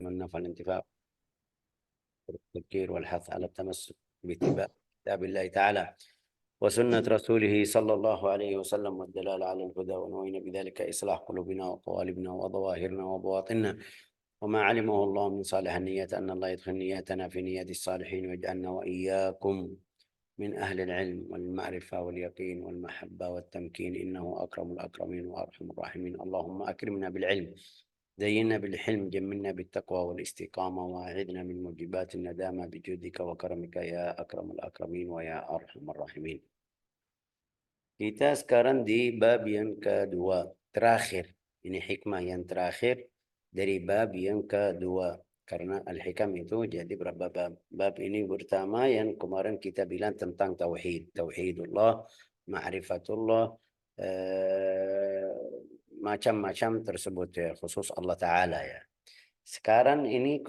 والنفع الانتفاع والتذكير والحث على التمسك باتباع كتاب الله تعالى وسنة رسوله صلى الله عليه وسلم والدلالة على الهدى، ونوينا بذلك إصلاح قلوبنا وقوالبنا وظواهرنا وبواطننا، وما علمه الله من صالح النيات أن الله يدخل نياتنا في نيات الصالحين، ويجعلنا وإياكم من أهل العلم والمعرفة واليقين والمحبة والتمكين، إنه أكرم الأكرمين وأرحم الراحمين. اللهم أكرمنا بالعلم، زينا بالحلم، جملنا بالتقوى والاستقامة، وأعذنا من موجبات الندامة بجودك وكرمك يا أكرم الأكرمين ويا أرحم الراحمين. Kita sekarang di bab yang kedua, terakhir. Ini hikmah yang terakhir dari bab yang kedua. Karena al-hikam itu jadi berapa bab. Bab ini pertama yang kemarin kita bilang tentang tauhid. Tauhidullah, ma'rifatullah, macam-macam tersebut ya, khusus Allah Ta'ala ya. Sekarang ini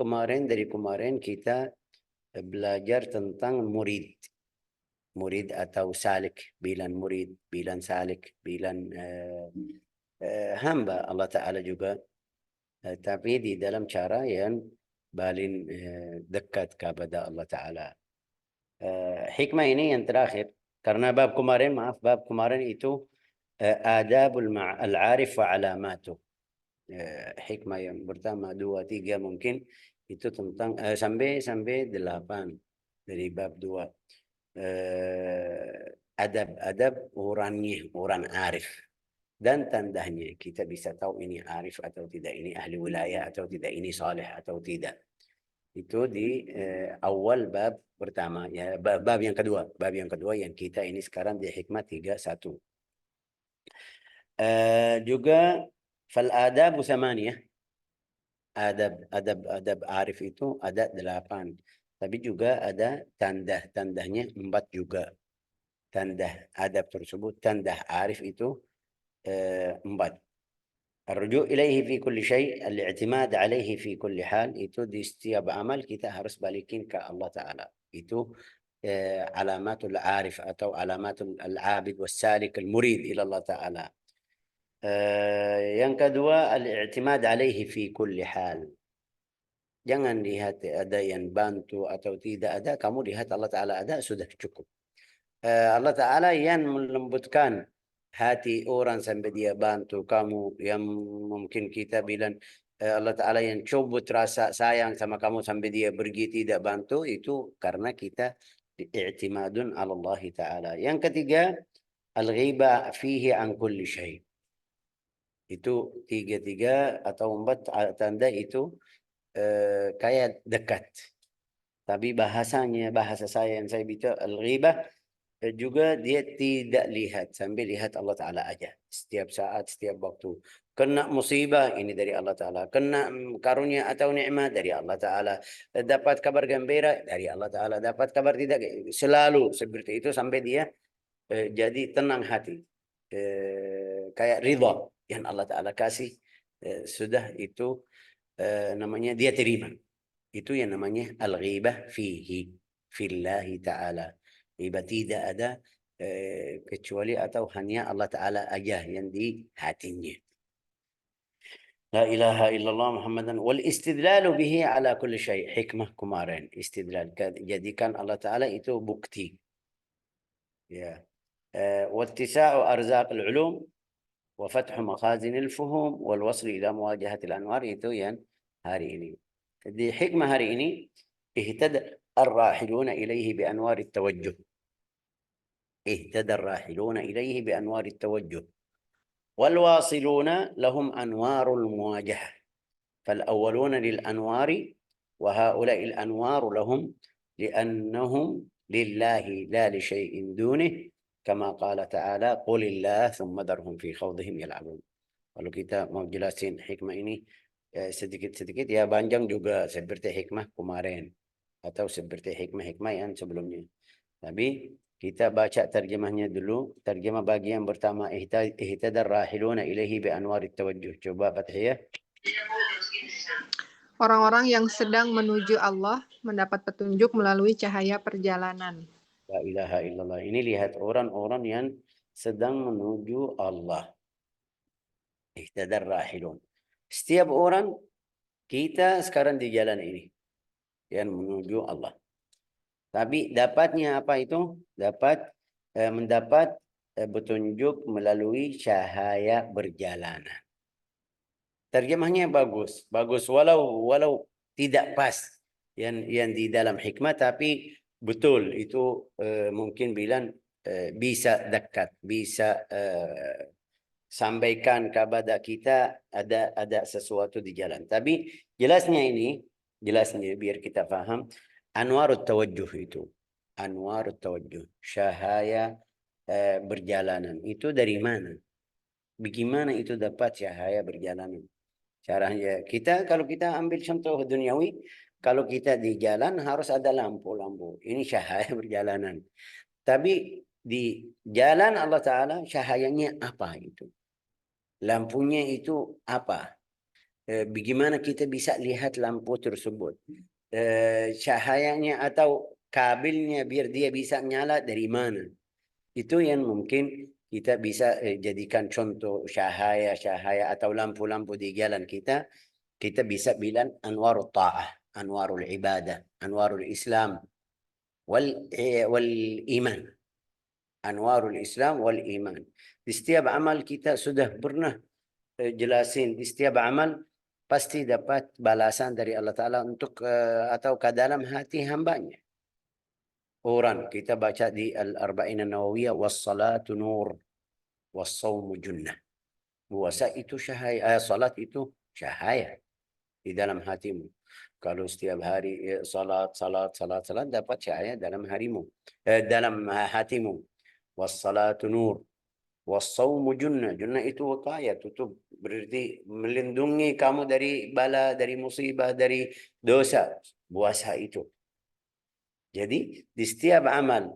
dari kemarin kita belajar tentang murid. Murid atau salik, bilan murid, bilan salik, bilan hamba Allah Ta'ala juga. Tapi di dalam cara yang paling dekat kepada Allah Ta'ala. Hikmah ini yang terakhir. Karena bab kemarin itu adabul al-arif wa alamatuh. Hikmah yang pertama, 2, 3 mungkin itu tentang sampai 8 dari bab 2. Adab orangnya, orang arif, dan tandanya kita bisa tahu ini arif atau tidak, ini ahli wilayah atau tidak, ini saleh atau tidak. Itu di awal bab pertama ya, bab yang kedua yang kita ini sekarang di hikmah 31. Juga fal adabu samaniyah, adab arif itu ada 8, tapi juga ada tandanya 4 juga. Tanda adab tersebut, tanda arif itu 4. Ar-ruju' ilaihi fi kulli syai', al-i'timad alaihi fi kulli hal, itu di setiap amal kita harus balikin ke Allah Ta'ala. Itu alamatul arif atau alamatul al-abid was-salik al-murid ila Allah Ta'ala. Yang kedua, al-i'timad alaihi fi kulli hal. Jangan lihat ada yang bantu atau tidak ada, kamu lihat Allah Ta'ala ada, sudah cukup. Allah Ta'ala yang melembutkan hati orang sampai dia bantu kamu, yang mungkin kita bilang Allah Ta'ala yang cobot rasa sayang sama kamu sampai dia pergi tidak bantu, itu karena kita i'timadun ala Allah Ta'ala. Yang ketiga, al-ghibah fihi an kulli syai'. Itu 3 atau 4 tanda itu kayak dekat. Tapi bahasa saya yang saya bicara al-ghibah, juga dia tidak lihat, sambil lihat Allah Ta'ala aja. Setiap saat, setiap waktu. Kena musibah, ini dari Allah Ta'ala. Kena karunia atau nikmat, dari Allah Ta'ala. Dapat kabar gembira, dari Allah Ta'ala. Dapat kabar tidak, selalu seperti itu sampai dia jadi tenang hati. Kayak ridha yang Allah Ta'ala kasih. Sudah itu namanya dia terima. Itu yang namanya al-ghibah fihi, fillahi ta'ala. Ghibah tidak ada kecuali atau hanya Allah Ta'ala aja yang di hatinya. La ilaha illallah Muhammadan wal istidlalu bihi ala kulli syai'. Hikmah kemarin, istidlal, jadikan Allah Ta'ala itu bukti. Ya. Wattisa'u arzaq al-ulum wa fathu makhazin al-fuhum wal wasl ila muwajahat al-anwar, itu yang hari ini. Jadi hikmah hari ini, ihtada ar-rahiluna ilaihi bi anwar at-tawajjuh. اهتدى الراحلون إليه بأنوار التوجه والواصلون لهم أنوار المواجهة، فالأولون للأنوار وهؤلاء الأنوار لهم لأنهم لله لا لشيء دونه، كما قال تعالى قل الله ثم ذرهم في خوضهم يلعبون. Kalau kita mau jelasin hikmah ini sedikit-sedikit ya, panjang juga seperti hikmah kemarin atau seperti hikmah-hikmah yang sebelumnya. Tapi kita baca terjemahnya dulu. Terjemah bagian pertama, ihtadar rahiluna ilaihi bi anwarit tawajjuh. Coba Fathiyah. Orang-orang yang sedang menuju Allah mendapat petunjuk melalui cahaya perjalanan. La ilaha illallah. Ini lihat orang-orang yang sedang menuju Allah. Ihtadar rahilun. Setiap orang Kita sekarang di jalan ini yang menuju Allah. Tapi dapatnya apa itu? Mendapat petunjuk melalui cahaya berjalanan. Terjemahnya bagus, walau tidak pas yang di dalam hikmah, tapi betul itu mungkin bilang bisa dekat, bisa sampaikan kepada kita ada sesuatu di jalan. Tapi jelasnya biar kita paham, anwarut tawajjuh itu, anwarut tawajjuh, cahaya berjalanan itu dari mana? Bagaimana itu dapat cahaya berjalanan? Caranya kalau kita ambil contoh duniawi, kalau kita di jalan harus ada lampu-lampu. Ini cahaya berjalanan. Tapi di jalan Allah Ta'ala cahayanya apa itu? Lampunya itu apa? Bagaimana kita bisa lihat lampu tersebut? Cahayanya atau kabelnya biar dia bisa nyala dari mana? Itu yang mungkin kita bisa jadikan contoh cahaya atau lampu-lampu di jalan kita. Kita bisa bilang anwarul ta'ah, anwarul ibadah, anwarul Islam, wal iman. Anwarul Islam wal iman. Di setiap amal kita sudah pernah jelasin, di setiap amal pasti dapat balasan dari Allah Ta'ala untuk atau ke dalam hati hambanya. Orang kita baca di Al-Arba'in An-Nawawiyah, was-salatu nur, was-sawmu junnah. Puasa itu cahaya, salat itu cahaya di dalam hatimu. Kalau setiap hari salat dapat cahaya dalam harimu, dalam hatimu. Was-salatu nur, was-sawmu junnah. Junnah itu wiqayah, tutup, berarti melindungi kamu dari bala, dari musibah, dari dosa. Puasa itu. Jadi di setiap amal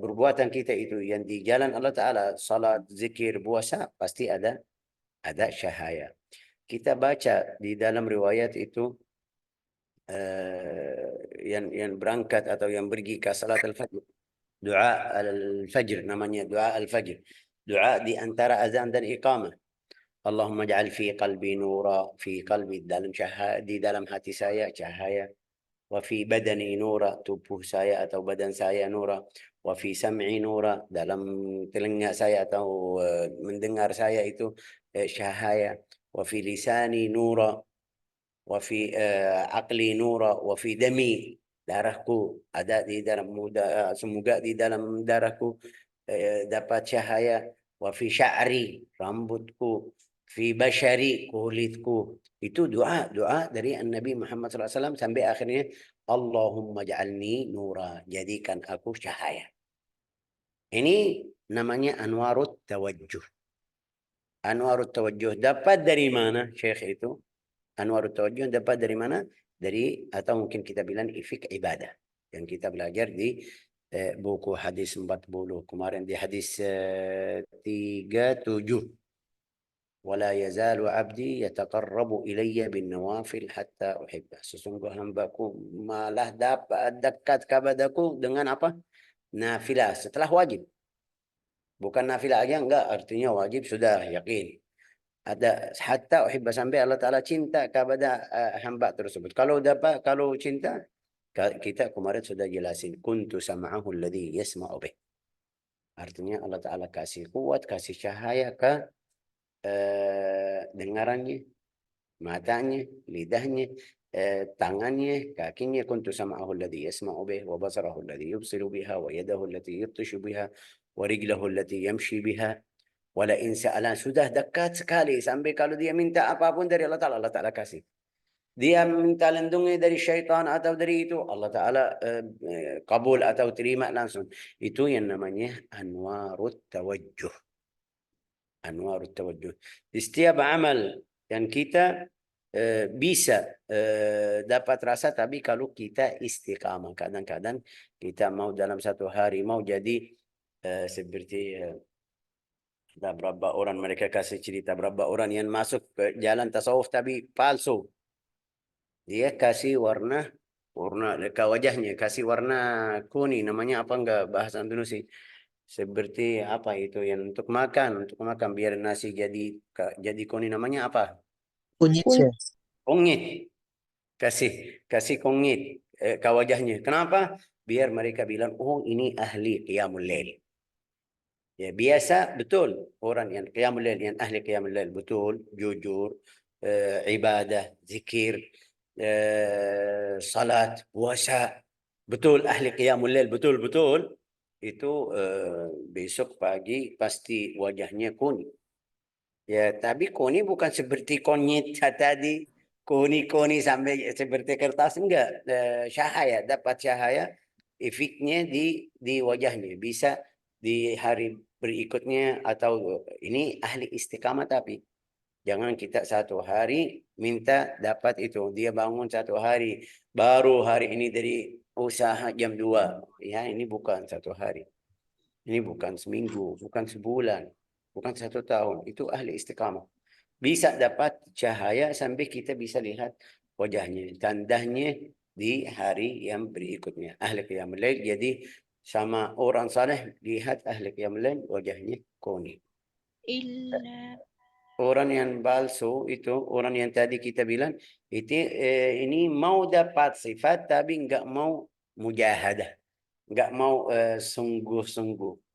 perbuatan kita itu yang di jalan Allah Ta'ala, salat, zikir, puasa, pasti ada cahaya. Kita baca di dalam riwayat itu yang berangkat atau yang pergi ke salat al-fajr, doa al-fajr, namanya doa al-fajr, doa di antara azan dan iqamah. Allahumma ja'al fi qalbi nura, fi qalbi, di dalam hati saya cahaya. وفي بدني نورا, tubuh saya atau badan saya nura, وفي سمعي نورا, dalam telinga saya atau mendengar saya itu cahaya, وفي لساني نورا, وفي عقلي نورا, وفي دمي, darahku ada di dalam semoga di dalam darahku dapat cahaya, وفي شعري, rambutku, fi bashari, kulitku. Itu doa dari Nabi Muhammad SAW sampai akhirnya Allahumma ja'alni nura, jadikan aku cahaya. Ini namanya anwarut tawajjuh. Anwarut tawajjuh dapat dari mana, Syekh itu? Anwarut tawajjuh dapat dari mana? Dari, atau mungkin kita bilang ifik ibadah yang kita belajar di buku hadis 40 kemarin, di hadis 37. ولا يزال عبدي يتقرب إلي بالنوافل حتى أحبه. Sesungguhnya hambaku malah dapat dekat kepadaku dengan apa? Nafilah setelah wajib. Bukan nafilah aja, enggak, artinya wajib sudah yakin. Ada hatta uhibba, sampai Allah Ta'ala cinta kepada hamba tersebut. Kalau cinta, kita kemarin sudah jelasin, kuntu sam'ahu alladhi yasma'u bih. Artinya Allah Ta'ala kasih kuat, kasih cahaya ke dengarannya, matanya, lidahnya, tangannya, kakinya. Kuntu sam'ahu alladhi yasma'u bih, wa basarahu alladhi yubsiru biha, wa yadahu allati yabtishu biha, wa rijlahu allati yamshi biha. Wala in sa'alan, sudah dekat sekali sampai kalau dia minta apapun dari Allah Ta'ala kasih. Dia minta lindungi dari syaitan atau dari itu, Allah Ta'ala kabul atau terima langsung. Itu yang namanya anwarut tawajjuh. Anwarut tawajjuh. Di setiap amal yang kita bisa dapat rasa, tapi kalau kita istiqamah. Kadang-kadang kita mau dalam satu hari mau jadi seperti ada berapa orang, mereka kasih cerita berapa orang yang masuk ke jalan tasawuf tapi palsu. Dia kasih warna ke wajahnya, kasih warna kuning, namanya apa enggak bahasa Indonesia? Seperti apa itu yang untuk makan biar nasi jadi kuning, namanya apa? Kunyit, Kun- Syekh. Kongit. Kasih kongit ke wajahnya. Kenapa? Biar mereka bilang, oh ini ahli qiyamul lail. Ya, biasa betul orang yang qiyamul lail, yang ahli qiyamul lail betul, jujur, ibadah, zikir, salat, puasa, betul ahli qiyamul lail, betul-betul itu besok pagi pasti wajahnya kuning. Ya, tapi koni bukan seperti konyit tadi, koni-koni sampai seperti kertas, enggak. Cahaya, dapat cahaya, efeknya di wajahnya. Bisa di hari berikutnya, atau ini ahli istiqamah. Tapi jangan kita satu hari minta dapat itu. Dia bangun satu hari, baru hari ini dari usaha jam 2. Ya, ini bukan satu hari. Ini bukan seminggu, bukan sebulan, bukan 1 tahun. Itu ahli istiqamah. Bisa dapat cahaya sampai kita bisa lihat wajahnya, tandanya di hari yang berikutnya. Ahli qiyamul lail. Jadi sama orang saleh lihat ahli qiyamul lail wajahnya kuning. Orang yang palsu itu, orang yang tadi kita bilang itu ini mau dapat sifat tapi enggak mau mujahadah, enggak mau sungguh-sungguh.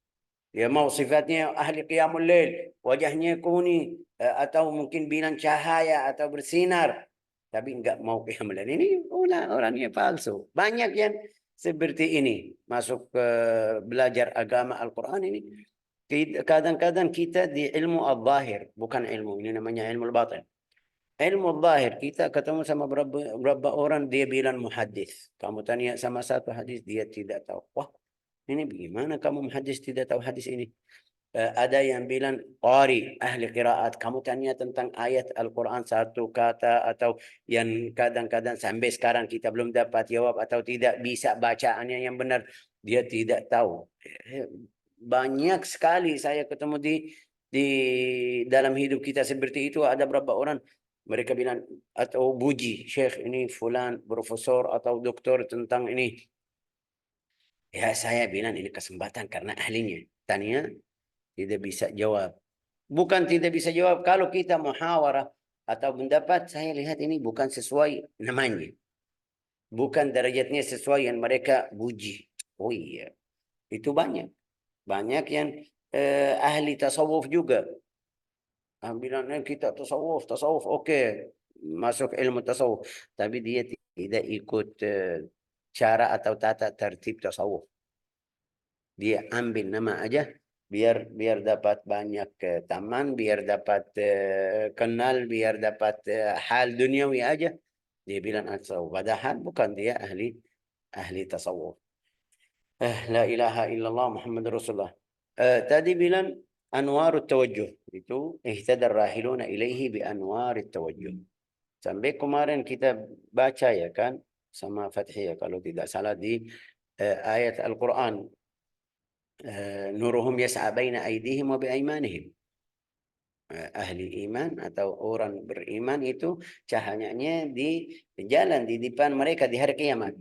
Ya mau sifatnya ahli qiyamul lail, wajahnya kuning, atau mungkin bilang cahaya atau bersinar, tapi enggak mau qiyamul lail. Ini orangnya palsu. Banyak yang seperti ini masuk ke belajar agama Al-Quran ini. Kadang-kadang kita di ilmu al-zahir, bukan ilmu, ini namanya ilmu al-batin. Ilmu al-zahir, kita ketemu sama berapa orang, dia bilang muhaddis. Kamu tanya sama satu hadis, dia tidak tahu. Wah, ini bagaimana kamu hadis tidak tahu hadis ini? Ada yang bilang qari, ahli qiraat. Kamu tanya tentang ayat Al-Quran satu kata, atau yang kadang-kadang sampai sekarang kita belum dapat jawab atau tidak bisa bacaannya yang benar, dia tidak tahu. Banyak sekali saya ketemu di dalam hidup kita seperti itu. Ada berapa orang mereka bilang, atau buji, Syekh ini fulan profesor atau doktor tentang ini. Ya, saya bilang ini kesempatan karena ahlinya. Tanya, tidak bisa jawab. Bukan tidak bisa jawab. Kalau kita muhawarah atau pendapat, saya lihat ini bukan sesuai namanya. Bukan derajatnya sesuai yang mereka puji. Oh iya, itu banyak. Banyak yang ahli tasawuf juga. Bilang, kita tasawuf, oke. Masuk ilmu tasawuf. Tapi dia tidak ikut cara atau tata tertib tasawuf. Dia ambil nama aja biar dapat banyak taman, biar dapat kenal, biar dapat hal duniawi aja. Dia bilang tasawuf, padahal bukan dia ahli tasawuf. La ilaha illallah Muhammad Rasulullah. Tadi bilang anwarut tawajjuh, itu ihtadar rahiluna ilaihi bi anwarit tawajjuh. Sampai kemarin kita baca ya kan sama Fathiyah kalau tidak salah di ayat Al-Quran. Nuruhum yas'a baina aydihim wa biaimanihim. Ahli iman atau orang beriman itu cahayanya di jalan di depan mereka di hari kiamat.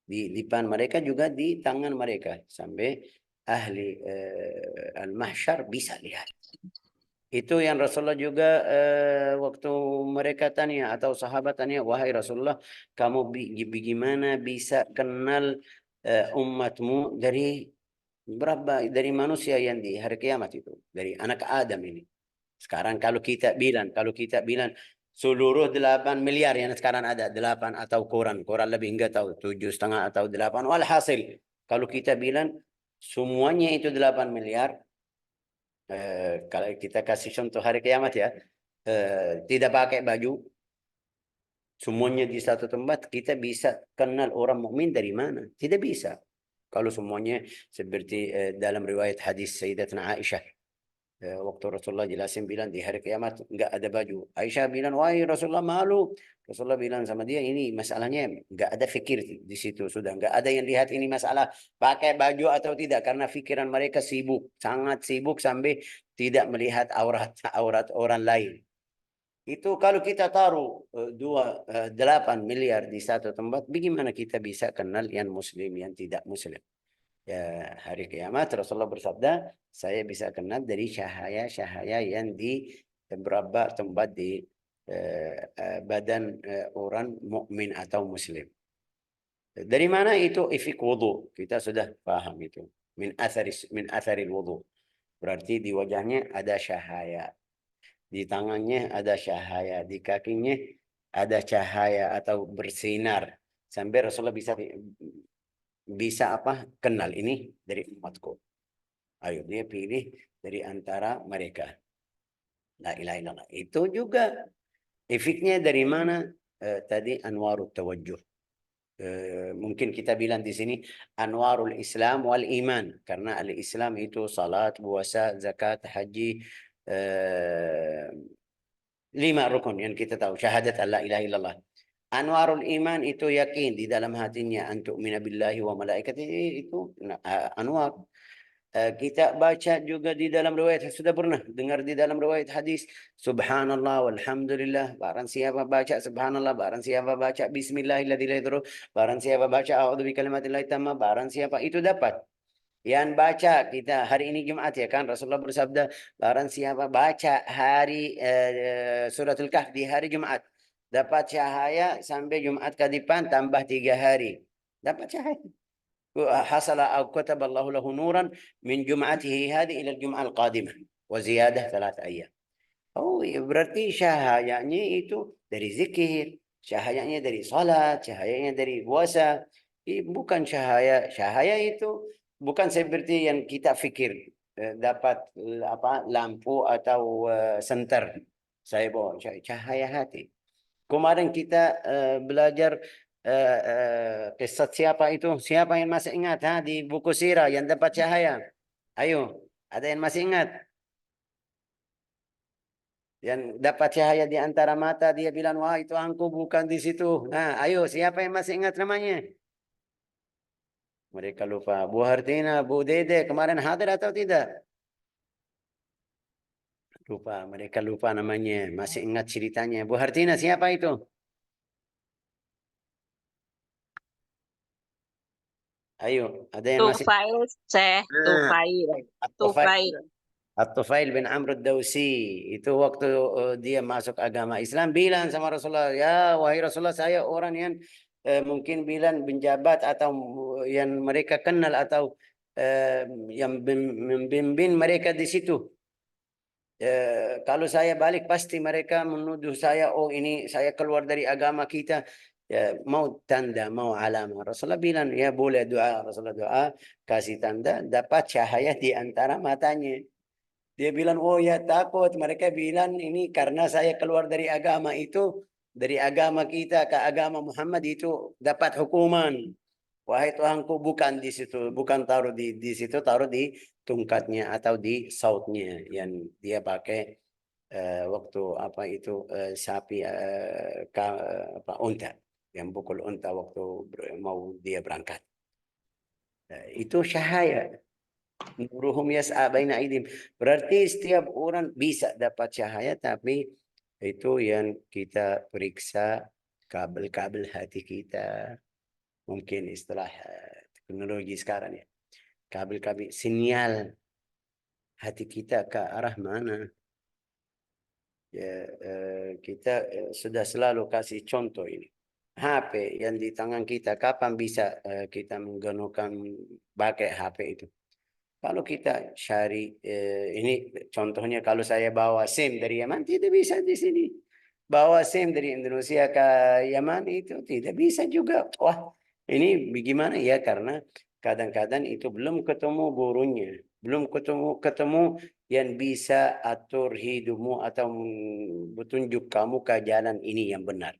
Di depan mereka juga di tangan mereka. Sampai ahli al-mahsyar bisa lihat. Itu yang Rasulullah juga waktu mereka tanya atau sahabat tanya, wahai Rasulullah, kamu bagaimana bisa kenal umatmu dari dari manusia yang di hari kiamat itu, dari anak Adam ini. Sekarang kalau kita bilang seluruh 8 miliar yang sekarang ada, 8 atau kurang lebih, enggak tahu 7,5 atau 8, walhasil kalau kita bilang semuanya itu 8 miliar, kalau kita kasih contoh hari kiamat ya, tidak pakai baju, semuanya di satu tempat, kita bisa kenal orang mukmin dari mana? Tidak bisa. Kalau semuanya seperti dalam riwayat hadis Sayyidatuna Aisyah, waktu Rasulullah jelasin bilang di hari kiamat enggak ada baju. Aisyah bilang, wahai Rasulullah, malu. Rasulullah bilang sama dia, ini masalahnya enggak ada fikir di situ, sudah enggak ada yang lihat ini masalah pakai baju atau tidak, karena pikiran mereka sibuk, sangat sibuk sampai tidak melihat aurat orang lain. Itu kalau kita taruh 8 miliar di satu tempat, bagaimana kita bisa kenal yang muslim, yang tidak muslim? Ya, hari kiamat Rasulullah bersabda, saya bisa kenal dari cahaya-cahaya yang di beberapa tempat di badan orang mukmin atau muslim. Dari mana itu ifik wudu? Kita sudah paham itu. Min atharil wudu. Berarti di wajahnya ada cahaya. Di tangannya ada cahaya. Di kakinya ada cahaya atau bersinar. Sampai Rasulullah bisa apa? Kenal ini dari umatku. Ayo dia pilih dari antara mereka. La ilaha illallah. Itu juga efiknya dari mana? Tadi anwarut tawajjuh. Mungkin kita bilang di sini anwarul Islam wal iman, karena al-Islam itu salat, puasa, zakat, haji, 5 rukun yang kita tahu, syahadat alla ilaha illallah. Anwarul iman itu yakin di dalam hatinya, antuk minabillahi wa malaikatihi, itu anwar. Kita baca juga di dalam riwayat, sudah pernah dengar di dalam riwayat hadis, subhanallah walhamdulillah, barang siapa baca subhanallah, barang siapa baca bismillahirrahmanirrahim, barang siapa baca a'udzu bikalimatillahi tamma, barang siapa itu dapat. Yang baca kita hari ini Jumat ya kan, Rasulullah bersabda, barang siapa baca hari suratul Kahf di hari Jumat, dapat cahaya sampai Jumat ke depan tambah 3 hari. Dapat cahaya. حصل أو كتب الله له نورا من جمعته هذه إلى الجمعة القادمة وزيادة 3 أيام. Oh, berarti cahayanya itu dari zikir, cahayanya dari salat, cahayanya dari puasa. Bukan cahaya itu bukan seperti yang kita pikir, dapat apa lampu atau senter. Saya bawa cahaya hati. Kemarin kita belajar kisah siapa itu? Siapa yang masih ingat di buku sirah yang dapat cahaya? Ayo, ada yang masih ingat? Yang dapat cahaya di antara mata, dia bilang, wah itu angku bukan di situ. Nah, ayo, siapa yang masih ingat namanya? Mereka lupa. Bu Hartina, Bu Dede, kemarin hadir atau tidak? Lupa, mereka lupa namanya. Masih ingat ceritanya. Bu Hartina, siapa itu? Ayo, ada yang masih? Tufail, Syekh. Tufail. Tufail. At-Tufail bin Amr ad-Dawsi. Itu waktu dia masuk agama Islam, bilang sama Rasulullah, ya wahai Rasulullah, saya orang yang mungkin bilang penjabat atau yang mereka kenal atau yang membimbing mereka di situ. Kalau saya balik pasti mereka menuduh saya, oh ini saya keluar dari agama kita. Ya, mau tanda, mau alamah. Rasulullah bilang, ya boleh doa. Rasulullah doa, kasih tanda, dapat cahaya di antara matanya. Dia bilang, oh ya takut. Mereka bilang ini karena saya keluar dari agama itu, dari agama kita ke agama Muhammad itu dapat hukuman. Wahai Tuhanku, bukan di situ, bukan taruh di situ, taruh di tungkatnya atau di sautnya yang dia pakai waktu apa itu sapi apa unta, yang pukul unta waktu mau dia berangkat. Itu cahaya. Nuruhum yas'a baina aidim. Berarti setiap orang bisa dapat cahaya, tapi itu yang kita periksa kabel-kabel hati kita. Mungkin istilah teknologi sekarang ya. Kabel-kabel sinyal hati kita ke arah mana. Ya, kita sudah selalu kasih contoh ini. HP yang di tangan kita, kapan bisa kita menggunakan pakai HP itu? Kalau kita cari ini contohnya, kalau saya bawa SIM dari Yaman tidak bisa di sini. Bawa SIM dari Indonesia ke Yaman itu tidak bisa juga. Wah, ini bagaimana ya? Karena kadang-kadang itu belum ketemu gurunya, belum ketemu yang bisa atur hidupmu atau petunjuk kamu ke jalan ini yang benar.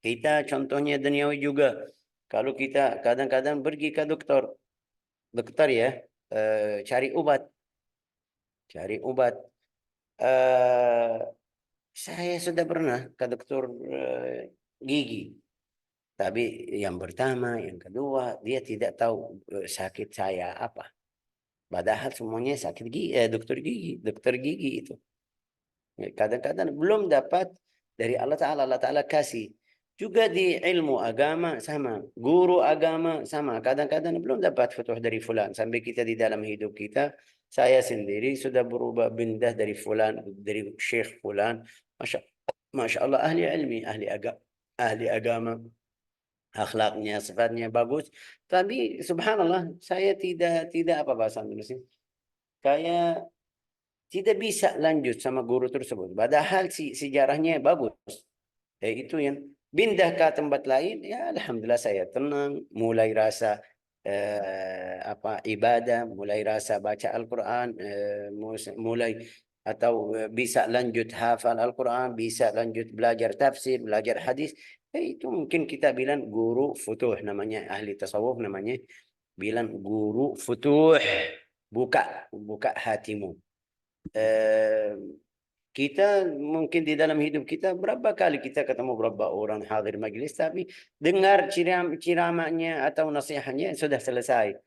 Kita contohnya duniawi juga. Kalau kita kadang-kadang pergi ke dokter ya, cari obat. Saya sudah pernah ke dokter gigi, tapi yang pertama, yang kedua, dia tidak tahu sakit saya apa. Padahal semuanya sakit gigi, dokter gigi itu. Kadang-kadang belum dapat dari Allah Ta'ala. Allah Ta'ala kasih. Juga di ilmu agama sama, guru agama sama. Kadang-kadang belum dapat futuh dari fulan. Sampai kita di dalam hidup kita, saya sendiri sudah berubah pindah dari fulan, dari syekh fulan. Masya Allah ahli ilmi, ahli agama, akhlaknya, sifatnya bagus. Tapi subhanallah, saya tidak apa bahasa Indonesia. Kayak tidak bisa lanjut sama guru tersebut. Padahal sejarahnya bagus. Itu yang pindah ke tempat lain, ya alhamdulillah saya tenang, mulai rasa ibadah, mulai rasa baca Al-Quran, mulai atau bisa lanjut hafal Al-Quran, bisa lanjut belajar tafsir, belajar hadis. Itu mungkin kita bilang guru futuh, namanya ahli tasawuf, namanya bilang guru futuh, buka hatimu. Kita mungkin di dalam hidup kita berapa kali kita ketemu berapa orang hadir majelis, tapi dengar ceramahnya atau nasihatnya sudah selesai.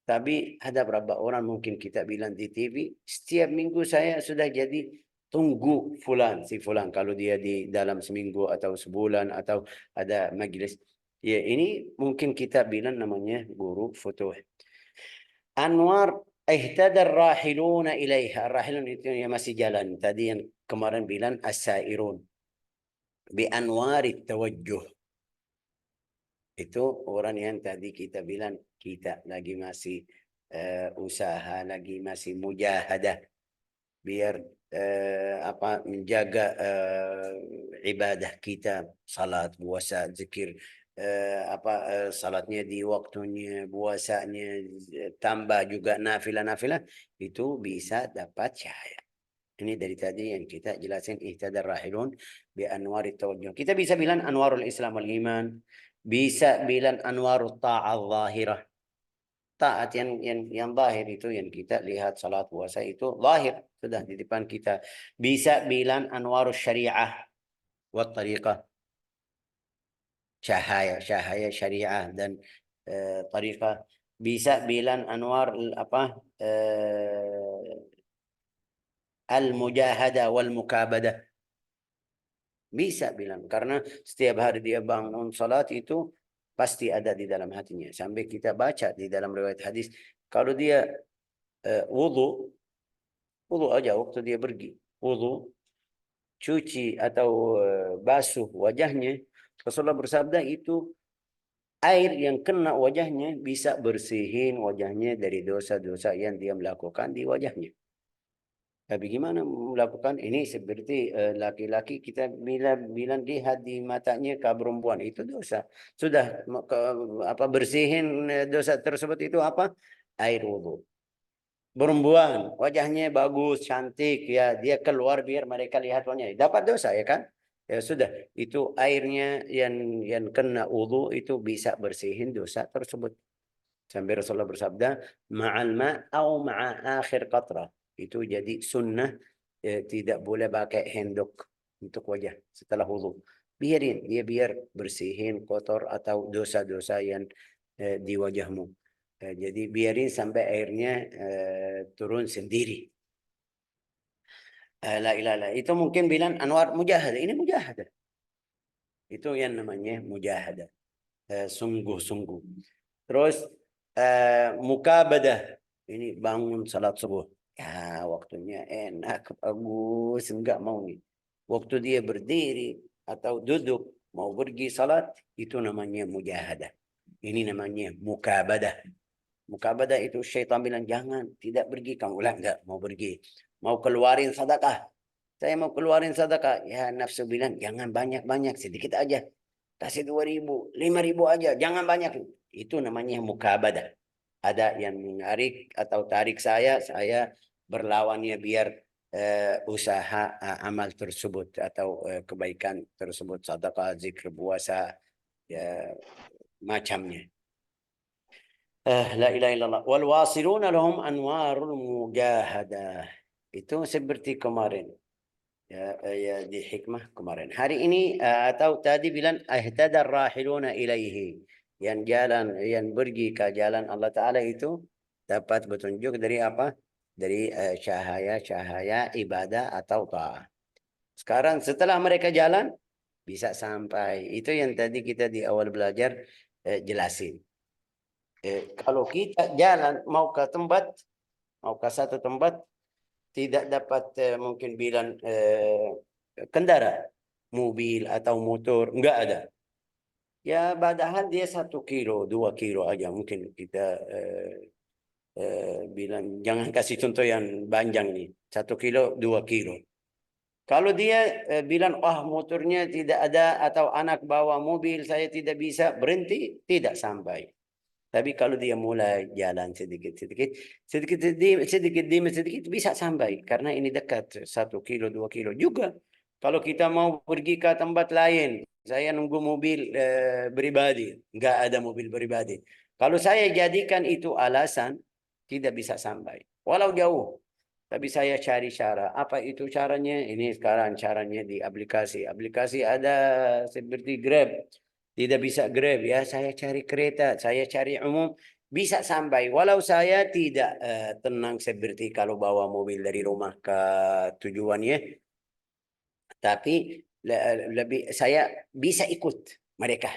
Tapi ada berapa orang mungkin kita bilang di TV, setiap minggu saya sudah jadi tunggu si fulan kalau dia di dalam seminggu atau sebulan atau ada majelis. Ya ini mungkin kita bilang namanya guru futuh. Anwar ihtada ar-rahiluna ilaiha. Ar-rahilun itu yang masih jalan. Tadi yang kemarin bilang as-sairun. Bi anwarit tawajjuh. Itu orang yang tadi kita bilang kita lagi masih usaha, lagi masih mujahadah biar menjaga ibadah kita, salat, puasa, zikir, salatnya di waktunya, puasanya, tambah juga nafilah-nafilah, itu bisa dapat cahaya. Ini dari tadi yang kita jelasin ihtadar rahilun bi anwarit tawajjuh. Kita bisa bilang anwarul Islam wal iman, bisa bilang anwarut ta'al zahirah. Taat yang zahir itu yang kita lihat, salat puasa itu zahir sudah di depan kita. Bisa bilang anwarus syariah wa tariqah, cahaya syariah dan tariqah. Bisa bilang anwar al mujahada wal mukabadah. Bisa bilang karena setiap hari dia bangun salat itu pasti ada di dalam hatinya. Sampai kita baca di dalam riwayat hadis, kalau dia wudu aja waktu dia pergi, wudu, cuci atau basuh wajahnya, Rasulullah bersabda itu air yang kena wajahnya bisa bersihin wajahnya dari dosa-dosa yang dia melakukan di wajahnya. Tapi gimana melakukan ini seperti laki-laki kita bilang lihat di matanya ke perempuan itu dosa. Sudah bersihin dosa tersebut itu apa? Air wudu. Perempuan wajahnya bagus, cantik ya, dia keluar biar mereka lihat wajahnya. Dapat dosa ya kan? Ya sudah, itu airnya yang kena wudu itu bisa bersihin dosa tersebut. Sampai Rasulullah bersabda, ma'al ma' au ma'a akhir qatrah. Itu jadi sunnah, tidak boleh pakai handuk untuk wajah setelah wudu. Biarin dia biar bersihin kotor atau dosa-dosa yang di wajahmu. Jadi biarin sampai airnya turun sendiri. La ilaha. Itu mungkin bilang anwar mujahadah. Ini mujahadah. Itu yang namanya mujahadah. Sungguh-sungguh. Terus mukabadah. Ini bangun salat subuh. Ya waktunya enak, bagus, enggak mau nih. Waktu dia berdiri atau duduk mau pergi salat, itu namanya mujahadah. Ini namanya mukabadah. Mukabadah itu syaitan bilang jangan, tidak pergi, kamu ulang enggak mau pergi. Mau keluarin sedekah. Saya mau keluarin sedekah. Ya nafsu bilang jangan banyak-banyak, sedikit aja. Kasih 2.000, 5.000 aja, jangan banyak. Itu namanya mukabadah. Ada yang menarik atau tarik saya berlawannya biar usaha amal tersebut atau kebaikan tersebut, sedekah, zikir, puasa, ya, macamnya. La ilaha illallah. Wal wasiluna lahum anwarul mujahadah. Itu seperti kemarin. Ya di hikmah kemarin. Hari ini atau tadi bilang ihtadar rahiluna ilaihi. Yang jalan, yang pergi ke jalan Allah Ta'ala itu dapat petunjuk dari apa? Dari cahaya ibadah atau ta'ah. Sekarang setelah mereka jalan, bisa sampai. Itu yang tadi kita di awal belajar jelasin. Kalau kita jalan mau ke satu tempat, tidak dapat mungkin bilang kendara, mobil atau motor, enggak ada. Ya padahal dia 1 kilo, 2 kilo aja mungkin kita bilang, jangan kasih contoh yang panjang nih, 1 kilo, 2 kilo. Kalau dia bilang, motornya tidak ada atau anak bawa mobil, saya tidak bisa berhenti, tidak sampai. Tapi kalau dia mulai jalan sedikit demi sedikit bisa sampai, karena ini dekat 1 kilo, 2 kilo juga. Kalau kita mau pergi ke tempat lain, saya nunggu mobil pribadi, nggak ada mobil pribadi. Kalau saya jadikan itu alasan, tidak bisa sampai, walau jauh. Tapi saya cari cara. Apa itu caranya? Ini sekarang caranya di aplikasi. Aplikasi ada seperti Grab. Tidak bisa Grab, ya saya cari kereta, saya cari umum, bisa sampai. Walau saya tidak tenang seperti kalau bawa mobil dari rumah ke tujuannya, tapi lebih saya bisa ikut mereka.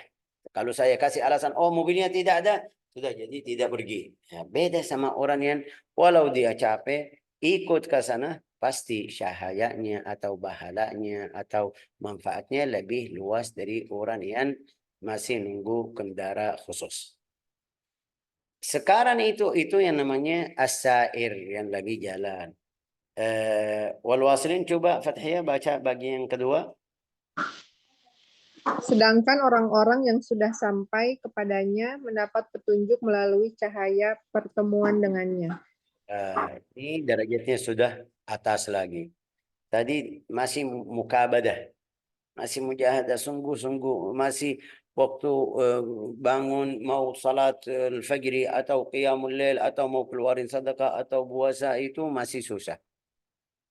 Kalau saya kasih alasan, mobilnya tidak ada, sudah jadi tidak pergi. Ya, beda sama orang yang walau dia capek, ikut ke sana, pasti cahayanya atau bahalanya atau manfaatnya lebih luas dari orang yang masih nunggu kendara khusus. Sekarang itu yang namanya as-sair, yang lagi jalan. Wal wasilin, coba Fathia baca bagian kedua. Sedangkan orang-orang yang sudah sampai kepadanya mendapat petunjuk melalui cahaya pertemuan dengannya. Ini derajatnya sudah atas lagi. Tadi masih mukabadah, masih mujahadah, sungguh-sungguh, masih waktu bangun mau salat al-fajri atau qiyamul lail atau mau keluarin sedekah atau puasa itu masih susah.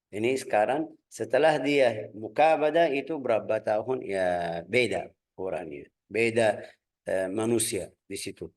Ini sekarang setelah dia mukabadah itu berapa tahun, ya beda orangnya, beda manusia di situ.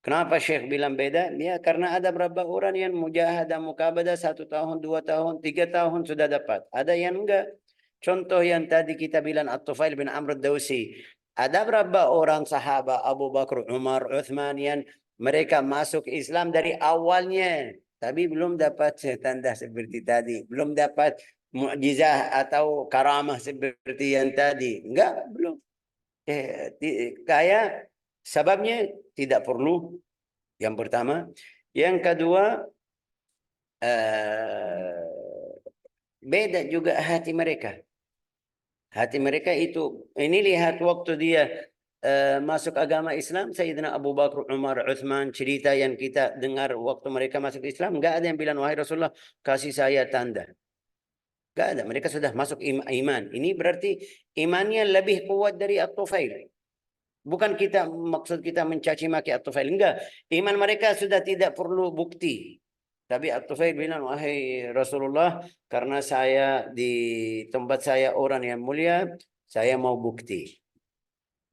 Kenapa Syekh bilang beda? Ya karena ada berapa orang yang mujahadah mukabadah 1 tahun, 2 tahun, 3 tahun sudah dapat. Ada yang enggak. Contoh yang tadi kita bilang At-Tufail bin Amr ad-Dawsi. Ada berapa orang sahabat Abu Bakar, Umar, Uthman yang mereka masuk Islam dari awalnya, tapi belum dapat tanda seperti tadi, belum dapat mukjizah atau karamah seperti yang tadi. Enggak, belum. Kayak sebabnya tidak perlu. Yang pertama, yang kedua, beda juga hati mereka. Hati mereka itu, ini lihat waktu dia masuk agama Islam, Sayyidina Abu Bakar, Umar, Uthman, cerita yang kita dengar waktu mereka masuk Islam, nggak ada yang bilang, wahai Rasulullah, kasih saya tanda. Nggak ada, mereka sudah masuk iman. Ini berarti imannya lebih kuat dari At-Tufail. Bukan kita, maksud kita mencaci maki At-Tufail, enggak. Iman mereka sudah tidak perlu bukti. Tapi At-Tufail bilang, wahai Rasulullah, karena saya di tempat saya orang yang mulia, saya mau bukti.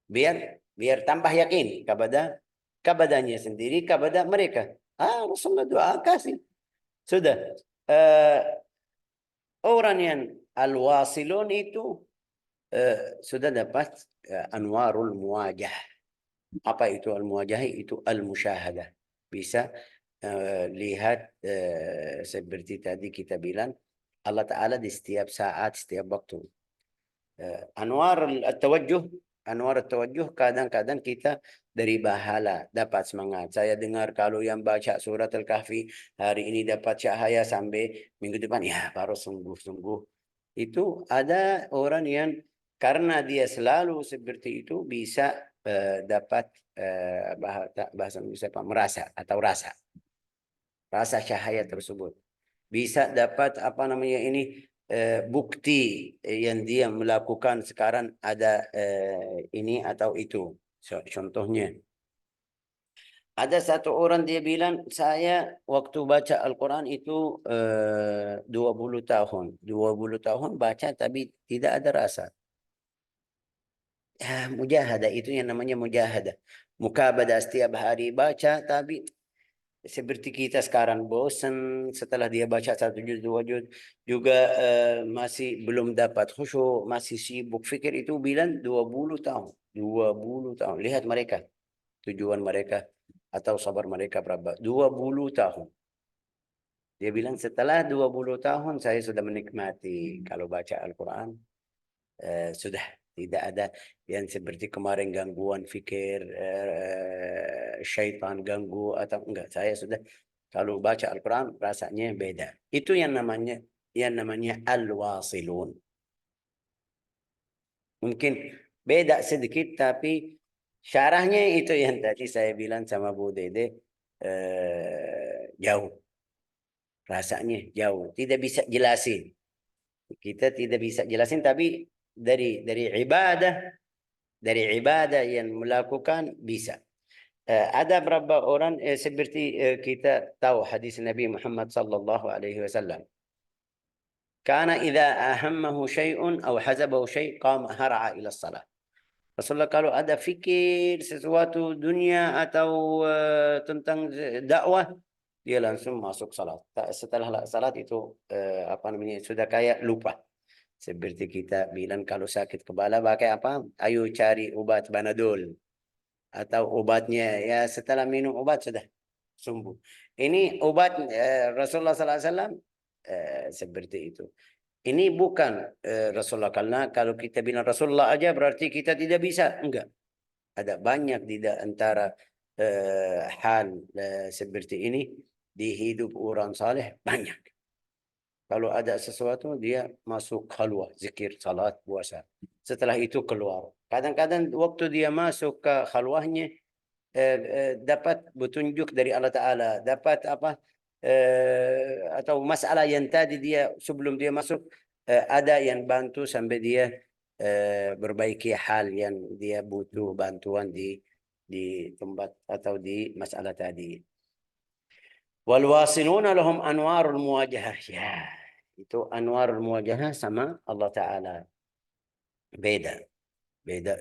Biar tambah yakin kepadanya sendiri, kepada mereka. Rasulullah doa kasih. Sudah. Orang yang al-wasilun itu sudah dapat anwarul muwajah. Apa itu al-muwajah? Itu al-musyahadah. Bisa lihat seperti tadi kita bilang, Allah Ta'ala di setiap saat, setiap waktu. Anwar at-tawajjuh, kadang-kadang kita dari bahala dapat semangat. Saya dengar kalau yang baca surat Al-Kahfi hari ini dapat cahaya sampai minggu depan, ya baru sungguh-sungguh. Itu ada orang yang karena dia selalu seperti itu bisa dapat bahasa Indonesia merasa atau rasa cahaya tersebut. Bisa dapat apa namanya ini bukti yang dia melakukan sekarang ada ini atau itu. Contohnya, ada satu orang dia bilang, saya waktu baca Al-Quran itu 20 tahun. 20 tahun baca tapi tidak ada rasa. Mujahadah, itu yang namanya mujahadah. Mukabadah, setiap hari baca tapi seperti kita sekarang bosan setelah dia baca 1 juz 2 juz juga masih belum dapat khusyuk, masih sibuk fikir. Itu bilang 20 tahun. 20 tahun. Lihat mereka, tujuan mereka atau sabar mereka berapa? 20 tahun. Dia bilang setelah 20 tahun saya sudah menikmati kalau baca Al-Quran. sudah tidak ada yang seperti kemarin gangguan fikir, syaitan ganggu atau enggak. Saya sudah kalau baca Al-Quran rasanya beda. Itu yang namanya al-wasilun. Mungkin beda sedikit tapi syarahnya itu yang tadi saya bilang sama Bu Dede, jauh. Rasanya jauh. Tidak bisa jelasin. Kita tidak bisa jelasin tapi dari ibadah yang melakukan bisa. Ada beberapa orang seperti kita tahu hadis Nabi Muhammad sallallahu alaihi wasallam. Kana idza ahammahu syai'un aw hazabahu syai' qama har'a ila shalah. Rasulullah kalau ada fikir sesuatu dunia atau tentang dakwah, dia langsung masuk salat. Setelah salat itu apa namanya sudah kayak lupa. Seperti kita bilang kalau sakit kepala pakai apa? Ayo cari obat Panadol. Atau obatnya ya setelah minum obat sudah sembuh. Ini obat Rasulullah SAW seperti itu. Ini bukan Rasulullah, karena kalau kita bilang Rasulullah aja berarti kita tidak bisa. Enggak. Ada banyak di antara hal seperti ini di hidup orang saleh banyak. Kalau ada sesuatu dia masuk khalwah, zikir, salat, puasa. Setelah itu keluar. Kadang-kadang waktu dia masuk ke khalwahnya dapat petunjuk dari Allah Ta'ala, dapat apa atau masalah yang tadi dia sebelum dia masuk ada yang bantu sampai dia berbaiki hal yang dia butuh bantuan di tempat atau di masalah tadi. Wal wasiluna lahum anwarul muwajahah. Ya, itu anwarul muwajahah sama Allah Ta'ala. Beda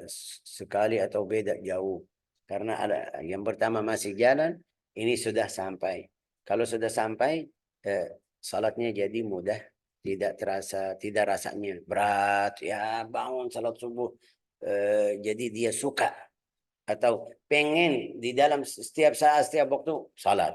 sekali atau beda jauh. Karena ada yang pertama masih jalan, ini sudah sampai. Kalau sudah sampai, salatnya jadi mudah, tidak terasa, tidak rasanya berat. Ya bangun salat subuh, jadi dia suka atau pengen di dalam setiap saat, setiap waktu salat.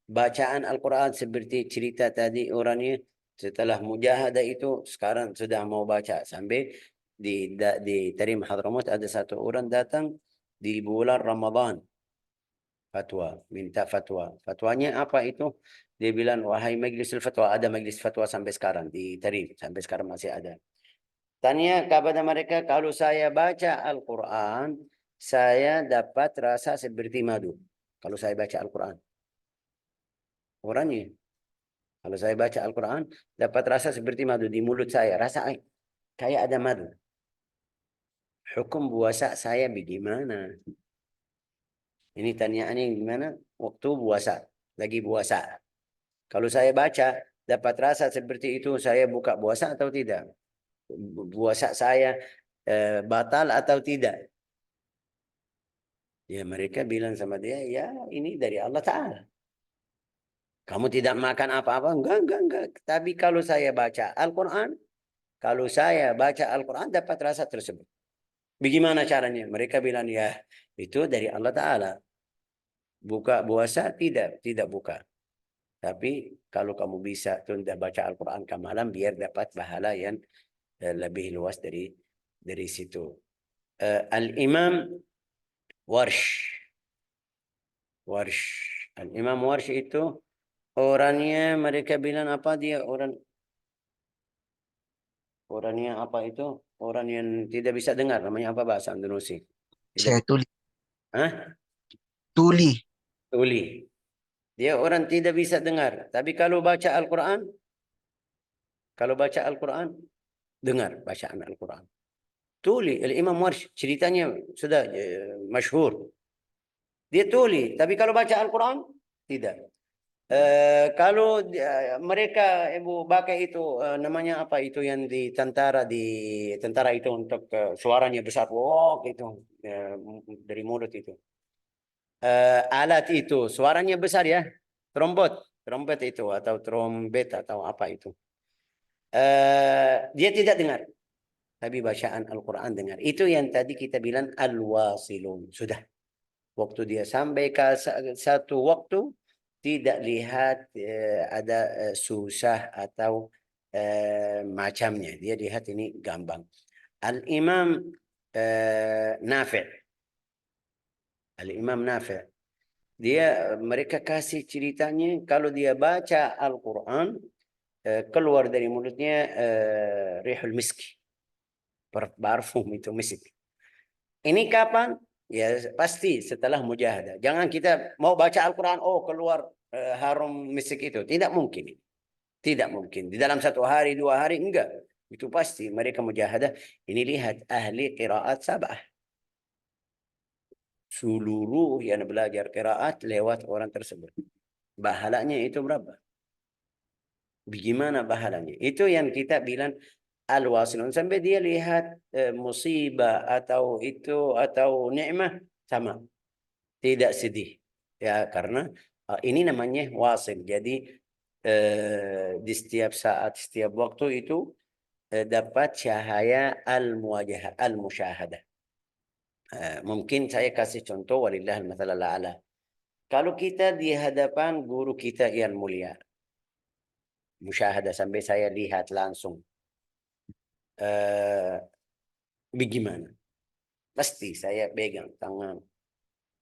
Bacaan Al-Quran seperti cerita tadi orangnya setelah mujahadah itu sekarang sudah mau baca sampai di Tarim Hadramut ada satu orang datang di bulan Ramadan fatwa, minta fatwa. Fatwanya apa itu? Dia bilang, wahai majlis fatwa, ada majlis fatwa sampai sekarang di Tarim, sampai sekarang masih ada. Tanya kepada mereka, kalau saya baca Al-Quran, saya dapat rasa seperti madu. Kalau saya baca Al-Quran. Orangnya, kalau saya baca Al-Quran, dapat rasa seperti madu di mulut saya. Rasa kayak ada madu. Hukum puasa saya bagaimana? Ini tanyaannya gimana? Waktu puasa, lagi puasa. Kalau saya baca, dapat rasa seperti itu, saya buka puasa atau tidak? Puasa saya batal atau tidak? Ya mereka bilang sama dia, ya ini dari Allah Ta'ala. Kamu tidak makan apa-apa? Enggak. Tapi kalau saya baca Al-Quran, dapat rasa tersebut. Bagaimana caranya? Mereka bilang, ya itu dari Allah Ta'ala. Buka puasa tidak buka. Tapi kalau kamu bisa tunda baca Al-Quran ke malam biar dapat pahala yang lebih luas dari situ. Al-Imam Warsh. Al-Imam Warsh itu orangnya mereka bilang apa dia orangnya apa itu? Orang yang tidak bisa dengar, namanya apa bahasa Indonesia? Saya tuli. Hah? Tuli. Tuli. Dia orang tidak bisa dengar. Tapi kalau baca Al-Quran, dengar bacaan Al-Quran. Tuli. Imam Warsh ceritanya sudah masyhur. Dia tuli. Tapi kalau baca Al-Quran, tidak. Kalau mereka Ibu pakai itu namanya apa itu yang di tentara itu untuk suaranya besar, gitu dari mulut itu. Alat itu suaranya besar ya, trompet itu atau trompet atau apa itu. Dia tidak dengar, tapi bacaan Al-Quran dengar. Itu yang tadi kita bilang al-wasilun. Sudah waktu dia sampai ke satu waktu tidak lihat ada susah atau macamnya. Dia lihat ini gampang. Al-Imam Nafi'. Al-Imam Nafi'. Mereka kasih ceritanya kalau dia baca Al-Quran, keluar dari mulutnya rihul miski. Parfum itu misk. Ini kapan? Ya pasti setelah mujahadah. Jangan kita mau baca Al-Quran, oh keluar harum misk itu. Tidak mungkin. Tidak mungkin. Di dalam 1 hari, 2 hari, enggak. Itu pasti mereka mujahadah. Ini lihat ahli qiraat sab'ah. Seluruh yang belajar qiraat lewat orang tersebut. Bahalanya itu berapa? Bagaimana bahalanya? Itu yang kita bilang al-wasilun. Sampai dia lihat musibah atau itu atau nikmah sama. Tidak sedih. Ya karena ini namanya wasil. Jadi di setiap saat, setiap waktu itu dapat cahaya al-muwajahah, al-musyahadah. Mungkin saya kasih contoh walillahil mathalul a'la. Kalau kita di hadapan guru kita yang mulia, musyahadah sampai saya lihat langsung, bagaimana? Pasti saya pegang tangan,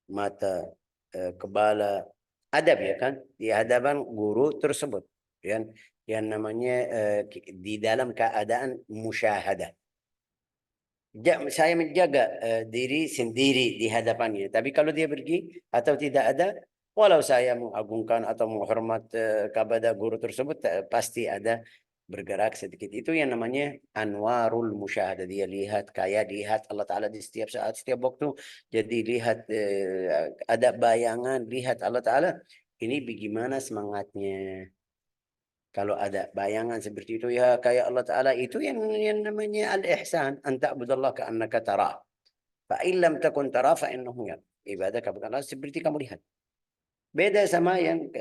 mata, kepala, adab ya kan, di hadapan guru tersebut, yang namanya di dalam keadaan musyahadah. Saya menjaga diri sendiri di hadapannya. Tapi kalau dia pergi atau tidak ada, walau saya mengagungkan atau menghormat kepada guru tersebut, pasti ada bergerak sedikit. Itu yang namanya anwarul musyahadah. Dia lihat, kayak lihat Allah Ta'ala di setiap saat, setiap waktu. Jadi lihat ada bayangan, lihat Allah Ta'ala. Ini bagaimana semangatnya. Kalau ada bayangan seperti itu, ya kayak Allah Ta'ala, itu yang namanya al-ihsan. Anta abudallah ka'annaka tarah. Fa'in lam takun tarah fa'innahu ya. Ibadah kepada Allah seperti kamu lihat. Beda sama yang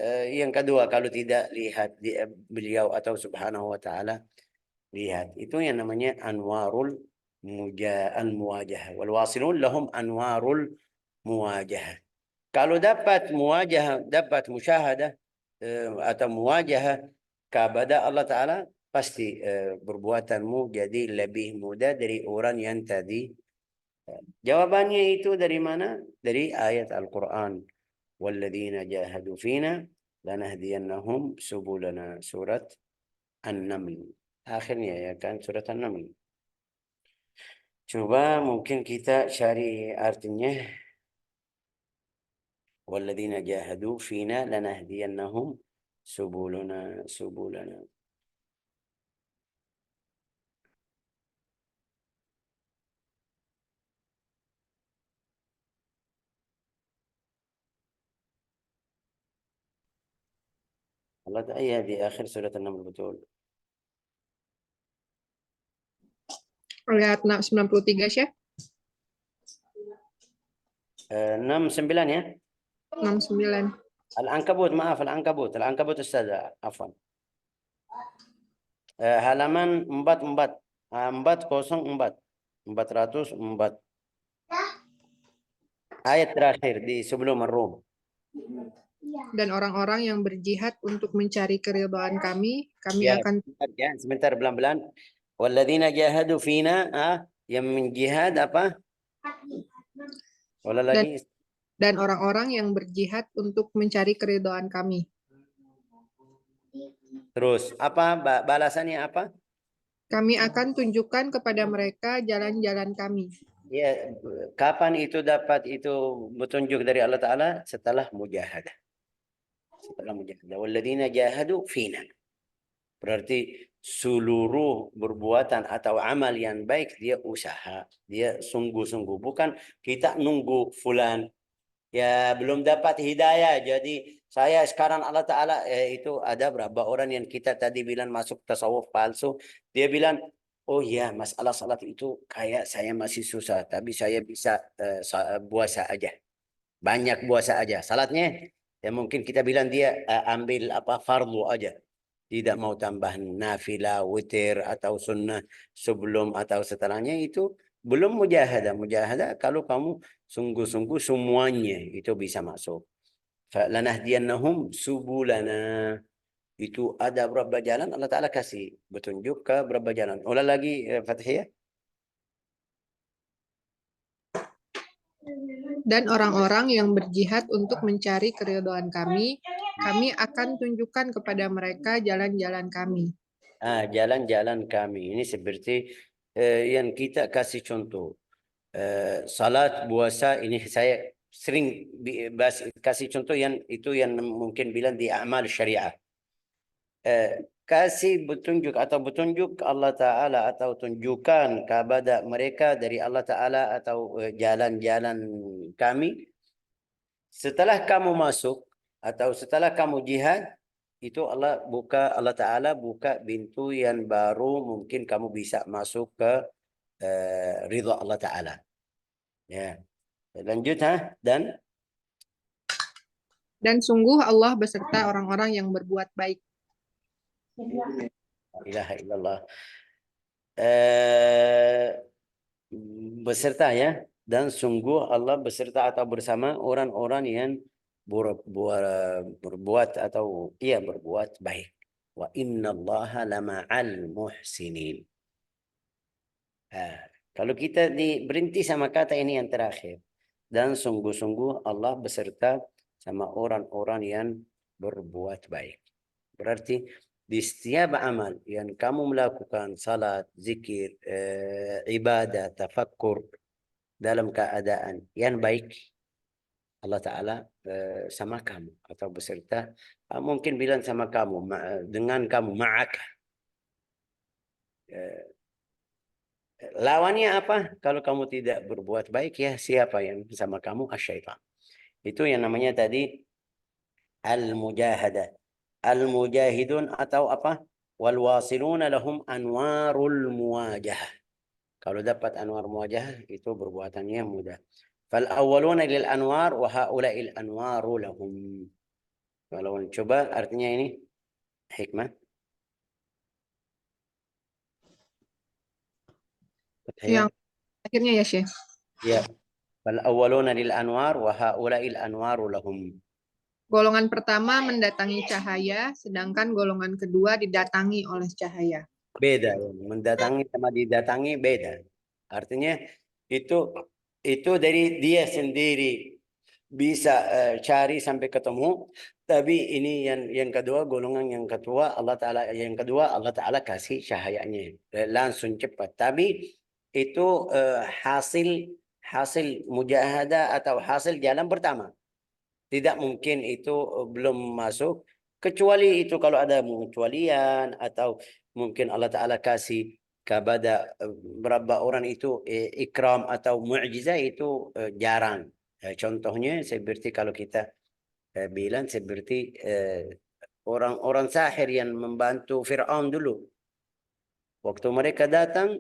kedua, kalau tidak lihat beliau atau subhanahu wa ta'ala, lihat. Itu yang namanya anwarul muwajah. Wal wasilun lahum anwarul muwajah. Kalau dapat muwajah, dapat musyahadah atau muwajah kepada Allah Ta'ala, pasti perbuatanmu jadi lebih mudah dari orang yang tadi. Jawabannya itu dari mana? Dari ayat Al-Quran. Walladzina jahadu fina lanahdiyannahum subulana. Surat An-Naml. Akhirnya ya kan, surat An-Naml. Coba mungkin kita cari artinya. Walladzina jahadu fina lanahdiyannahum subulana. Allah ayat di akhir surat An-Naml betul. Lihat 93, Syekh. 69 ya. 69. Al-Ankabut, maaf, Al-Ankabut Ustazah, afwan. Halaman 44, 404, 404. Ayat terakhir di sebelum Ar-Rum. Dan orang-orang yang berjihad untuk mencari keridhaan kami Ya, akan sebentar pelan-pelan. Walladzina jahadu fina, yang menjihad apa? Ulang lagi. dan orang-orang yang berjihad untuk mencari keridhaan kami. Terus apa balasannya apa? Kami akan tunjukkan kepada mereka jalan-jalan kami. Ya, kapan itu dapat itu petunjuk dari Allah Ta'ala? Setelah mujahadah. Setelah mujahadah. Walladzina jahadu fina. Berarti seluruh perbuatan atau amal yang baik dia usaha. Dia sungguh-sungguh. Bukan kita nunggu fulan. Ya belum dapat hidayah. Jadi saya sekarang Allah Ta'ala itu ada berapa orang yang kita tadi bilang masuk tasawuf palsu. Dia bilang, oh ya masalah salat itu kayak saya masih susah. Tapi saya bisa puasa aja. Banyak puasa aja. Salatnya ya mungkin kita bilang dia ambil apa fardu aja. Tidak mau tambah nafilah, witir atau sunnah sebelum atau setelahnya, itu belum mujahadah. Mujahadah kalau kamu sungguh-sungguh semuanya itu bisa masuk. Lanahdiyannahum subulana. Itu ada berapa jalan Allah Ta'ala kasih petunjuk ke berapa jalan. Ulang lagi Fathiyah. Dan orang-orang yang berjihad untuk mencari keridhaan kami akan tunjukkan kepada mereka jalan-jalan kami. Jalan-jalan kami. Ini seperti yang kita kasih contoh. Salat, puasa, ini saya sering kasih contoh yang itu yang mungkin bilang di amal syariah. Kasih petunjuk Allah Ta'ala atau tunjukkan kepada mereka dari Allah Ta'ala atau jalan-jalan kami. Setelah kamu masuk atau setelah kamu jihad, itu Allah Ta'ala buka pintu yang baru, mungkin kamu bisa masuk ke ridha Allah Ta'ala. Ya. Lanjut Dan sungguh Allah beserta orang-orang yang berbuat baik. La ilaha illallah. Beserta ya, dan sungguh Allah beserta atau bersama orang-orang yang berbuat baik. Wa innallaha lama'al muhsinin. Kalau kita berhenti sama kata ini yang terakhir, dan sungguh-sungguh Allah beserta sama orang-orang yang berbuat baik. Berarti di setiap amal yang kamu melakukan, salat, zikir, ibadah, tafakkur, dalam keadaan yang baik, Allah Ta'ala sama kamu atau beserta, mungkin bilang sama kamu, dengan kamu, ma'aka. Lawannya apa? Kalau kamu tidak berbuat baik, ya siapa yang sama kamu? Asyaitan. Itu yang namanya tadi al-mujahadah. Al-mujahidun atau apa? Wal wasiluna lahum anwarul muwajah. Kalau dapat anwar muwajah itu berbuatannya mudah. Fal awwaluna lil anwar wa haula'il anwaru lahum. Kalau coba artinya ini hikmah. Yang akhirnya ya, Syekh. Ya. Fal awwaluna lil anwar wa haula'il anwaru lahum. Golongan pertama mendatangi cahaya, sedangkan golongan kedua didatangi oleh cahaya. Beda, mendatangi sama didatangi beda. Artinya itu dari dia sendiri bisa cari sampai ketemu. Tapi ini yang kedua, golongan yang kedua Allah Ta'ala kasih cahayanya langsung cepat. Tapi itu hasil mujahadah atau hasil jalan pertama. Tidak mungkin itu belum masuk, kecuali itu kalau ada pengecualian atau mungkin Allah Ta'ala kasih kepada beberapa orang itu ikram atau mu'jizah, itu jarang. Contohnya seperti kalau kita bilang seperti orang-orang sahir yang membantu Fir'aun dulu. Waktu mereka datang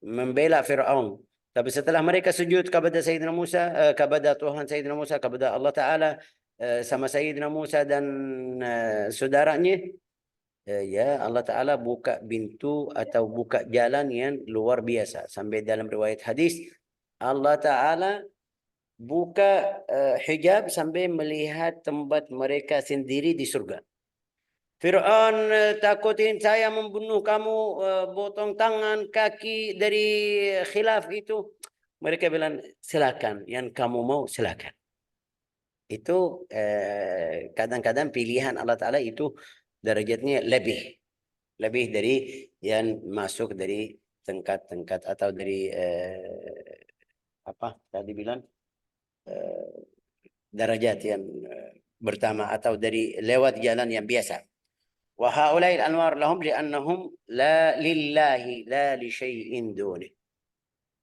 membela Fir'aun. Tapi setelah mereka sujud kepada Sayyidina Musa, kepada Tuhan Sayyidina Musa, kepada Allah Ta'ala, sama Sayyidina Musa dan saudaranya, ya Allah Ta'ala buka pintu atau buka jalan yang luar biasa. Sampai dalam riwayat hadis, Allah Ta'ala buka hijab sampai melihat tempat mereka sendiri di surga. Fir'aun takutin saya membunuh kamu, potong tangan, kaki dari khilaf itu. Mereka bilang, silakan, yang kamu mau silakan. Itu kadang-kadang pilihan Allah Ta'ala itu derajatnya lebih dari yang masuk dari tingkat-tingkat atau dari apa tadi bilang derajat yang pertama atau dari lewat jalan yang biasa. وهؤلاء الأنوار لهم لأنهم لا لله لا لشيء دونه.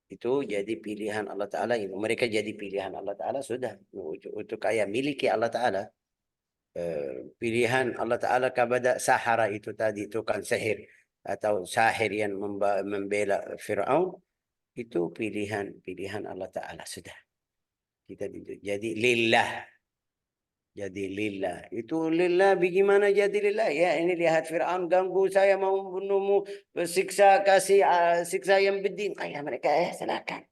Itu jadi pilihan Allah Ta'ala. Mereka jadi pilihan Allah Ta'ala sudah. Untuk kaya miliki Allah Ta'ala. Pilihan Allah Ta'ala kepada sahara itu tadi, tukang sihir atau sahir yang membela Fir'aun, itu pilihan Allah Ta'ala sudah. Kita jadi lillah. Jadi lillah. Itu lillah bagaimana jadi lillah? Ya ini lihat Fir'aun ganggu saya, mau membunuhmu, siksa, kasih siksa yang beding. Ayah mereka silakan.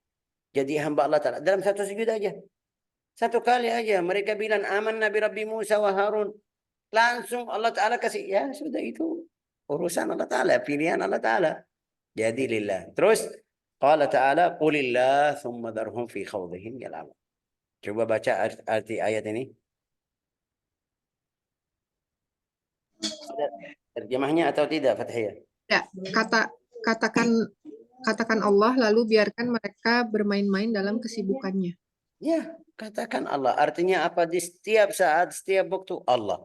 Jadi hamba Allah Ta'ala. Dalam satu sujud aja. Satu kali aja. Mereka bilang aman Nabi Rabbi Musa wa Harun. Langsung Allah Ta'ala kasih. Ya sudah itu. Urusan Allah Ta'ala. Pilihan Allah Ta'ala. Jadi lillah. Terus. Qala Ta'ala. Qulillah thumma darhum fi khawdihim yal'amun. Coba baca arti ayat ini. Ada terjemahnya atau tidak, Fathiyah? Ya, katakan Allah lalu biarkan mereka bermain-main dalam kesibukannya. Ya, katakan Allah. Artinya apa? Di setiap saat, setiap waktu Allah.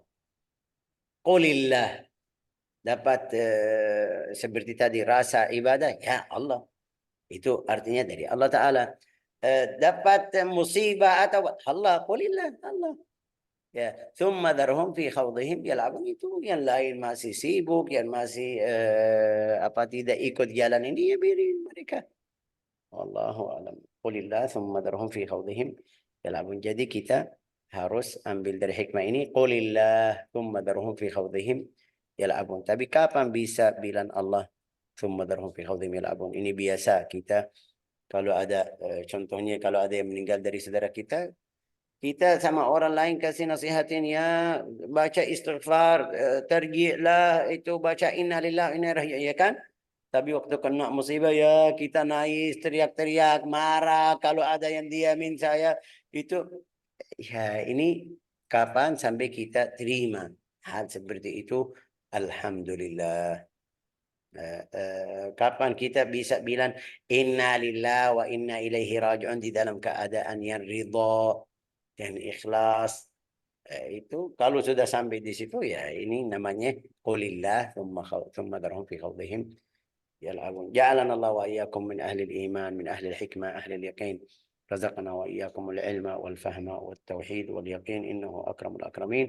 Qulillah. Dapat seperti tadi rasa ibadah, ya Allah. Itu artinya dari Allah Ta'ala. Dapat musibah atau Allah, qulillah, Allah. Ya, thumma darhum fi khawdihim yal'abun, itu yang lain masih sibuk, yang masih apa tidak ikut jalan ini, ya biarin mereka. Wallahu a'lam. Qulillah thumma darhum fi khawdihim yal'abun. Jadi kita harus ambil dari hikmah ini, qulillah thumma darhum fi khawdihim yal'abun. Tapi kapan bisa bilang Allah thumma darhum fi khawdihim yal'abun? Ini biasa kita kalau ada contohnya kalau ada yang meninggal dari saudara kita sama orang lain kasih nasihatin, ya baca istighfar, terji'lah, itu baca innalillahi wa inna ilaihi raji'un, ya kan? Tapi waktu kena musibah ya kita nangis, teriak-teriak, marah. Kalau ada yang diamin saya itu, ya ini kapan sampai kita terima hal seperti itu? Alhamdulillah. Kapan kita bisa bilang inna lillahi wa inna ilaihi raji'un di dalam keadaan yang ridha dan ikhlas? Itu kalau sudah sampai di situ, ya ini namanya qulillah thumma darhum fi khawdihim يلعبون. جعلنا الله وإياكم من أهل الإيمان، من أهل الحكمة، أهل اليقين. رزقنا وإياكم العلم والفهم والتوحيد واليقين، إنه أكرم الأكرمين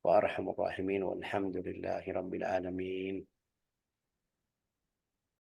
وأرحم الراحمين، والحمد لله رب العالمين.